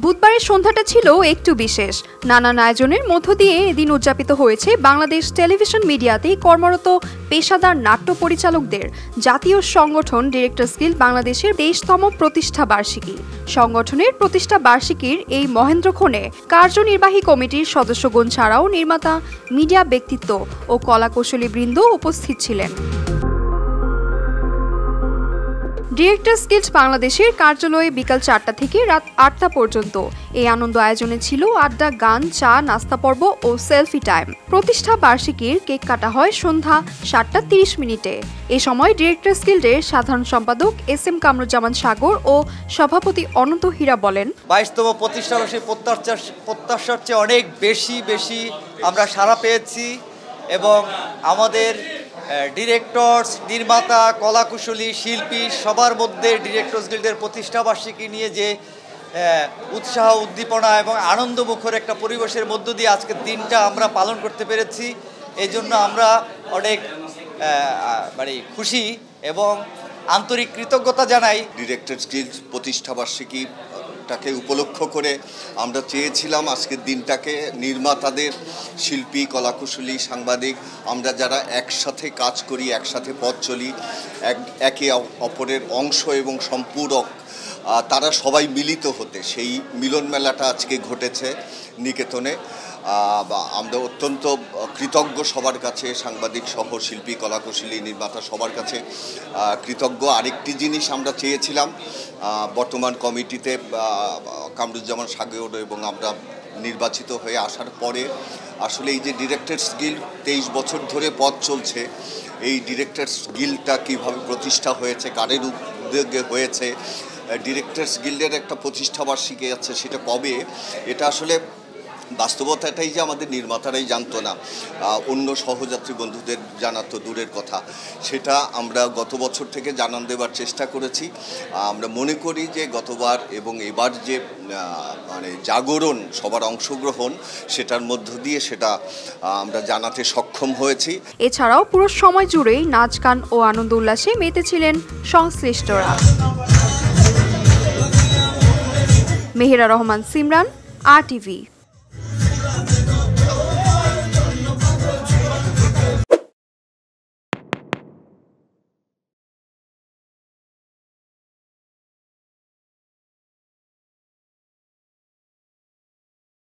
বুধবারের সন্ধ্যাটা ছিল একটু বিশেষ। নানান আয়োজনের মধ্য দিয়ে এদিন উদযাপিত হয়েছে বাংলাদেশ টেলিভিশন মিডিয়াতে কর্মরত পেশাদার নাট্য পরিচালকদের জাতীয় সংগঠন ডিরেক্টরস গিল্ড বাংলাদেশের ২৩তম প্রতিষ্ঠা বার্ষিকী। সংগঠনের প্রতিষ্ঠা বার্ষিকীর এই মহেন্দ্রক্ষণে কার্যনির্বাহী কমিটির সদস্যগণ ছাড়াও নির্মাতা, মিডিয়া ব্যক্তিত্ব ও কলাকুশলী বৃন্দ উপস্থিত ছিলেন। ডিরেক্টরস গিল্ড বাংলাদেশের কার্যালয়ে বিকাল ৪টা থেকে রাত ৮টা পর্যন্ত এই আনন্দ আয়োজনে ছিল আড্ডা, গান, চা, নাস্তা পর্ব ও সেলফি টাইম। প্রতিষ্ঠা বার্ষিকীর কেক কাটা হয় সন্ধ্যা ৭টা ৩০ মিনিটে। এ সময় ডিরেক্টরস গিল্ডের সাধারণ সম্পাদক SM কামরুজ্জামান সাগর ও সভাপতি অনন্ত হীরা বলেন, ২২তম প্রতিষ্ঠা বার্ষিকী প্রত্যাশার চেয়ে অনেক বেশি আমরা সাড়া পেয়েছি এবং আমাদের ডিরেক্টরস, নির্মাতা, কলাকুশলী, শিল্পী সবার মধ্যে ডিরেক্টরস গিল্ডের প্রতিষ্ঠাবার্ষিকী নিয়ে যে উৎসাহ, উদ্দীপনা এবং আনন্দমুখর একটা পরিবেশের মধ্য দিয়ে আজকের দিনটা আমরা পালন করতে পেরেছি। এই জন্য আমরা অনেক খুশি এবং আন্তরিক কৃতজ্ঞতা জানাই। ডিরেক্টরস গিল্ড প্রতিষ্ঠাবার্ষিকী টাকে উপলক্ষ করে আমরা চেয়েছিলাম আজকের দিনটাকে নির্মাতাদের, শিল্পী, কলাকুশলী, সাংবাদিক, আমরা যারা একসাথে কাজ করি, একসাথে পথ চলি, একে অপরের অংশ এবং সম্পূরক, তারা সবাই মিলিত হতে, সেই মিলন মেলাটা আজকে ঘটেছে নিকেতনে। আমরা অত্যন্ত কৃতজ্ঞ সবার কাছে, সাংবাদিক সহ শিল্পী, কলাকুশলী, নির্মাতা সবার কাছে কৃতজ্ঞ। আরেকটি জিনিস আমরা চেয়েছিলাম, বর্তমান কমিটিতে কামরুজ্জামান সাগর এবং আমরা নির্বাচিত হয়ে আসার পরে আসলে এই যে ডিরেক্টরস গিল্ড ২৩ বছর ধরে পথ চলছে, এই ডিরেক্টরস গিল্ডটা কীভাবে প্রতিষ্ঠা হয়েছে, কারের উদ্যোগে হয়েছে, ডিরেক্টরস গিল্ডের একটা প্রতিষ্ঠাবার্ষিকী আছে, সেটা কবে, এটা আসলে বাস্তবতা এটাই যে আমাদের নির্মাতারাই জানতো না, অন্য সহযাত্রী বন্ধুদের জানাতো দূরের কথা। সেটা আমরা গত বছর থেকে জানান দেওয়ার চেষ্টা করেছি। আমরা মনে করি যে গতবার এবং এবার যে জাগরণ, সবার অংশগ্রহণ, সেটার মধ্য দিয়ে সেটা আমরা জানাতে সক্ষম হয়েছি। এছাড়াও পুরো সময় জুড়েই নাচ, গান ও আনন্দ উল্লাসে মেতেছিলেন সংশ্লিষ্টরা। মেহেরা রহমান, সিমরান, RTV।